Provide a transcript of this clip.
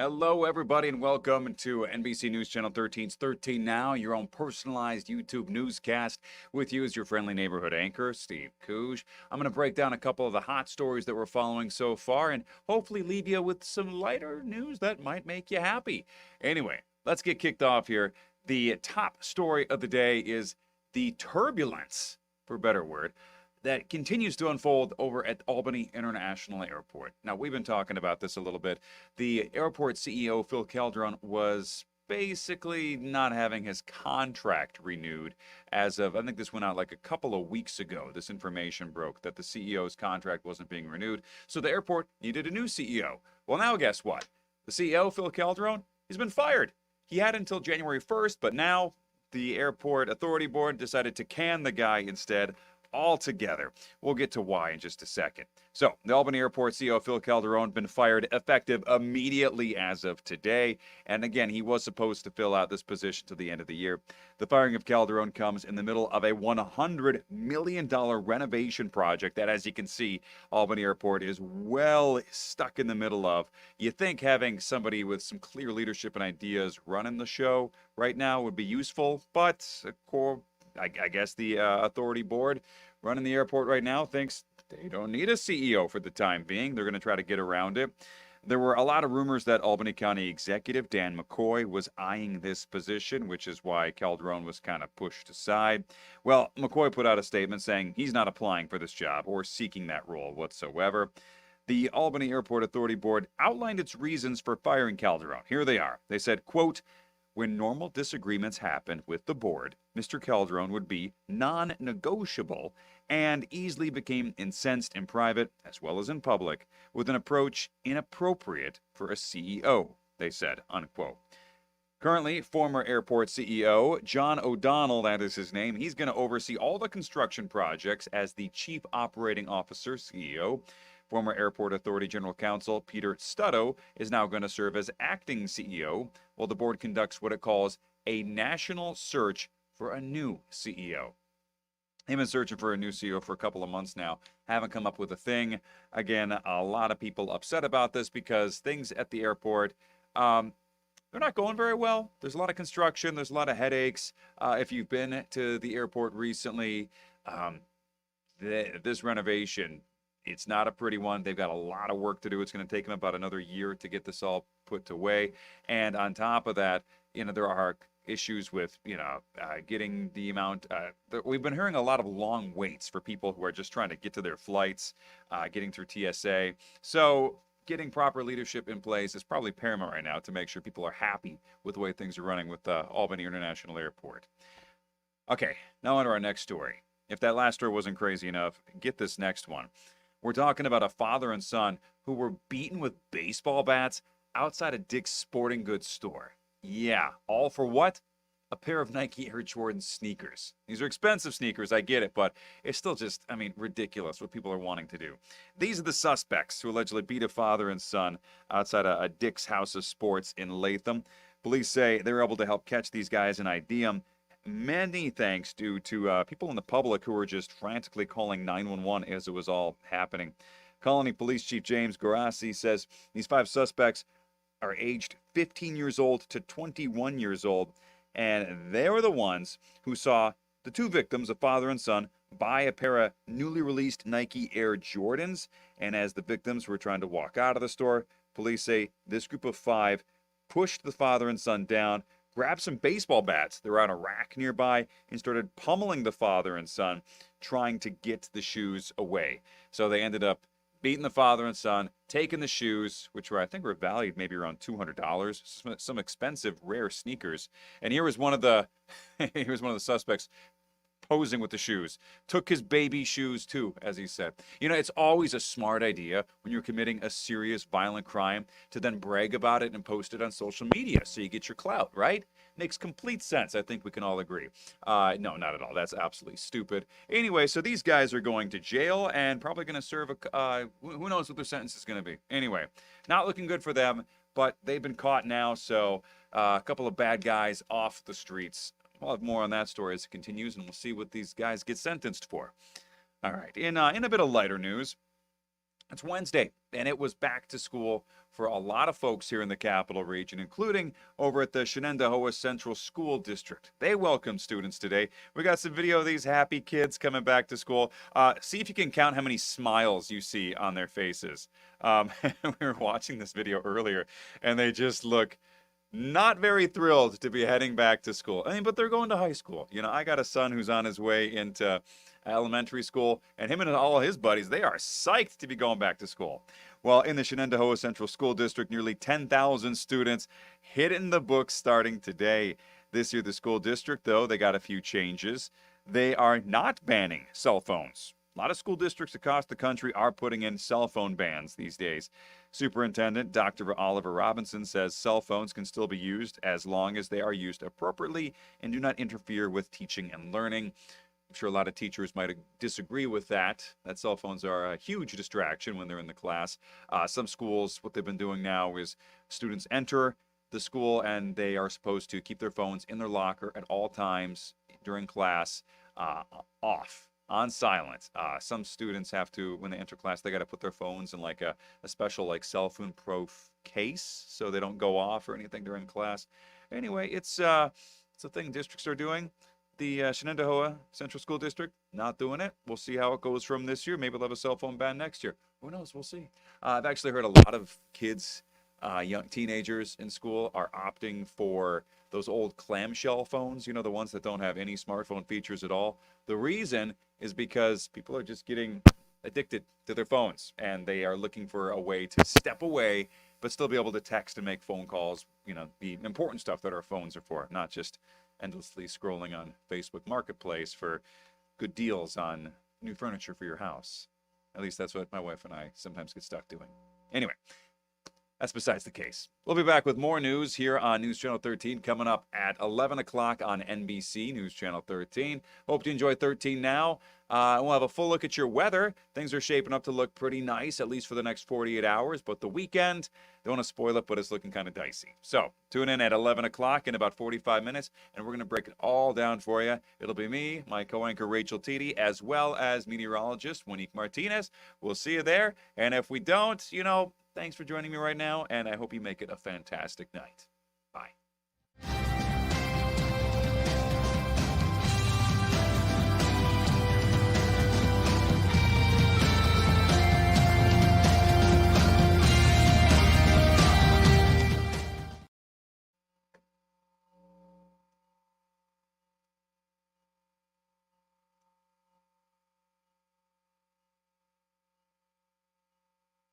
Hello, everybody, and welcome to NBC News Channel 13's 13 Now, your own personalized YouTube newscast. With you as your friendly neighborhood anchor, Steve Cooge. I'm going to break down a couple of the hot stories that we're following so far and hopefully leave you with some lighter news that might make you happy. Anyway, let's get kicked off here. The top story of the day is the turbulence, for a better word, that continues to unfold over at Albany International Airport. Now, we've been talking about this a little bit. The airport CEO, Phil Calderon, was basically not having his contract renewed as of, I think this went out like a couple of weeks ago. This information broke that the CEO's contract wasn't being renewed. So the airport needed a new CEO. Well, now guess what? The CEO, Phil Calderon, he's been fired. He had until January 1st, but now the airport authority board decided to can the guy instead altogether. We'll get to why in just a second. So, the Albany Airport CEO Phil Calderon been fired effective immediately as of today. And again, he was supposed to fill out this position to the end of the year. The firing of Calderon comes in the middle of a $100 million renovation project that, as you can see, Albany Airport is well stuck in the middle of. You think having somebody with some clear leadership and ideas running the show right now would be useful, but I guess the authority board running the airport right now thinks they don't need a CEO for the time being. They're going to try to get around it. There were a lot of rumors that Albany County Executive Dan McCoy was eyeing this position, which is why Calderon was kind of pushed aside. Well, McCoy put out a statement saying he's not applying for this job or seeking that role whatsoever. The Albany Airport Authority Board outlined its reasons for firing Calderon. Here they are. They said, quote, "When normal disagreements happened with the board, Mr. Calderon would be non-negotiable and easily became incensed in private as well as in public with an approach inappropriate for a CEO," they said, unquote. Currently, former airport CEO John O'Donnell, that is his name, he's going to oversee all the construction projects as the Chief Operating Officer, CEO. Former Airport Authority General Counsel Peter Stutto is now going to serve as acting CEO, while the board conducts what it calls a national search for a new CEO. They've been searching for a new CEO for a couple of months now. Haven't come up with a thing. Again, a lot of people upset about this because things at the airport, they're not going very well. There's a lot of construction. There's a lot of headaches. If you've been to the airport recently, this renovation, it's not a pretty one. They've got a lot of work to do. It's going to take them about another year to get this all put away. And on top of that, there are issues with, getting the amount. We've been hearing a lot of long waits for people who are just trying to get to their flights, getting through TSA. So getting proper leadership in place is probably paramount right now to make sure people are happy with the way things are running with Albany International Airport. Okay, now on to our next story. If that last story wasn't crazy enough, get this next one. We're talking about a father and son who were beaten with baseball bats outside a Dick's Sporting Goods store. Yeah, all for what? A pair of Nike Air Jordan sneakers. These are expensive sneakers, I get it, but it's still just, ridiculous what people are wanting to do. These are the suspects who allegedly beat a father and son outside a Dick's House of Sports in Latham. Police say they were able to help catch these guys and ID them. Many thanks due to people in the public who were just frantically calling 911 as it was all happening. Colony Police Chief James Garassi says these 5 suspects are aged 15 years old to 21 years old, and they were the ones who saw the 2 victims, a father and son, buy a pair of newly released Nike Air Jordans. And as the victims were trying to walk out of the store, police say this group of 5 pushed the father and son down, grabbed some baseball bats that were on a rack nearby, and started pummeling the father and son, trying to get the shoes away. So they ended up beating the father and son, taking the shoes, which I think were valued maybe around $200, some expensive, rare sneakers. And here was one of the suspects posing with the shoes. Took his baby shoes too, as he said. It's always a smart idea when you're committing a serious violent crime to then brag about it and post it on social media so you get your clout, right? Makes complete sense. I think we can all agree. No, not at all. That's absolutely stupid. Anyway, so these guys are going to jail and probably going to serve who knows what their sentence is going to be. Anyway, not looking good for them, but they've been caught now, so a couple of bad guys off the streets. We'll have more on that story as it continues, and we'll see what these guys get sentenced for. All right, in a bit of lighter news, It's Wednesday, and it was back to school for a lot of folks here in the capital region, including over at the Shenendehowa Central School District. They welcomed students today. We got some video of these happy kids coming back to school. See if you can count how many smiles you see on their faces. We were watching this video earlier, and they just look not very thrilled to be heading back to school. I mean, but they're going to high school. You know, I got a son who's on his way into elementary school, and him and all his buddies, they are psyched to be going back to school. Well, in the Shenendehowa Central School District, nearly 10,000 students hitting the books starting today. This year, the school district, though, they got a few changes. They are not banning cell phones. A lot of school districts across the country are putting in cell phone bans these days. Superintendent Dr. Oliver Robinson says cell phones can still be used as long as they are used appropriately and do not interfere with teaching and learning. I'm sure a lot of teachers might disagree with that cell phones are a huge distraction when they're in the class. Some schools, what they've been doing now is students enter the school and they are supposed to keep their phones in their locker at all times during class, off. On silent. Some students have to, when they enter class, they got to put their phones in like a special like cell phone proof case so they don't go off or anything during class. Anyway, it's a thing districts are doing. The Shenendehowa Central School District not doing it. We'll see how it goes from this year. Maybe they'll have a cell phone ban next year. Who knows? We'll see. I've actually heard a lot of kids, young teenagers in school are opting for those old clamshell phones, you know, the ones that don't have any smartphone features at all. The reason is because people are just getting addicted to their phones and they are looking for a way to step away but still be able to text and make phone calls, you know, the important stuff that our phones are for, not just endlessly scrolling on Facebook Marketplace for good deals on new furniture for your house. At least that's what my wife and I sometimes get stuck doing. Anyway, that's besides the case. We'll be back with more news here on News Channel 13 coming up at 11 o'clock on NBC News Channel 13. Hope you enjoy 13 now. We'll have a full look at your weather. Things are shaping up to look pretty nice, at least for the next 48 hours. But the weekend, don't want to spoil it, but it's looking kind of dicey. So tune in at 11 o'clock in about 45 minutes, and we're going to break it all down for you. It'll be me, my co-anchor Rachel Teedy, as well as meteorologist Monique Martinez. We'll see you there. And if we don't, you know, thanks for joining me right now, and I hope you make it a fantastic night. Bye.